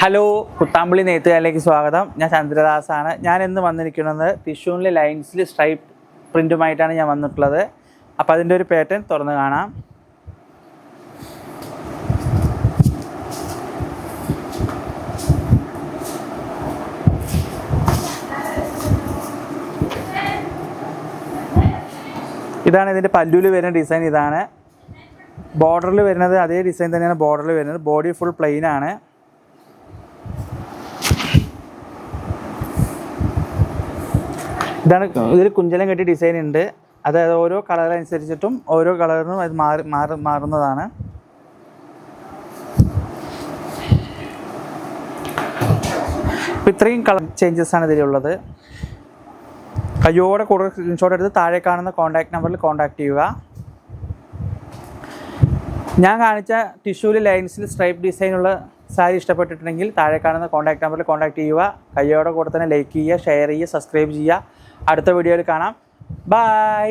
Hello, Kuthampully നെയ്ത്തുകാരിലേക്ക് സ്വാഗതം. ഞാൻ ചന്ദ്രദാസാണ്. ഞാൻ ഇന്ന് വന്നിരിക്കുന്നത് ടിഷ്യൂണിലെ ലൈൻസിൽ സ്ട്രൈപ്പ് പ്രിൻറ്റുമായിട്ടാണ് ഞാൻ വന്നിട്ടുള്ളത്. അപ്പോൾ അതിൻ്റെ ഒരു പാറ്റേൺ തുറന്ന് കാണാം. ഇതാണ് ഇതിൻ്റെ പല്ലുവിൽ വരുന്ന ഡിസൈൻ. ഇതാണ് ബോർഡറിൽ വരുന്നത്. അതേ ഡിസൈൻ തന്നെയാണ് ബോർഡറിൽ വരുന്നത്. ബോഡി ഫുൾ പ്ലെയിൻ ആണ്. ഇതാണ് ഇതിൽ കുഞ്ചലം കെട്ടി ഡിസൈൻ ഉണ്ട്. അതായത് ഓരോ കളർ അനുസരിച്ചിട്ടും ഓരോ കളറിനും അത് മാറുന്നതാണ്. അപ്പോൾ ഇത്രയും കളർ ചേഞ്ചസ് ആണ് ഇതിലുള്ളത്. കയ്യോടെ കൂടുതൽ സ്ക്രീൻഷോട്ട് എടുത്ത് താഴെ കാണുന്ന കോൺടാക്ട് നമ്പറിൽ കോൺടാക്ട് ചെയ്യുക. ഞാൻ കാണിച്ച ടിഷ്യൂല് ലൈൻസിൽ സ്ട്രൈപ്പ് ഡിസൈനുള്ള സാരി ഇഷ്ടപ്പെട്ടിട്ടുണ്ടെങ്കിൽ താഴെ കാണുന്ന കോൺടാക്ട് നമ്പറിൽ കോൺടാക്ട് ചെയ്യുക. കയ്യോടെ കൂടെ തന്നെ ലൈക്ക് ചെയ്യുക, ഷെയർ ചെയ്യുക, സബ്സ്ക്രൈബ് ചെയ്യുക. അടുത്ത വീഡിയോയിൽ കാണാം. ബൈ.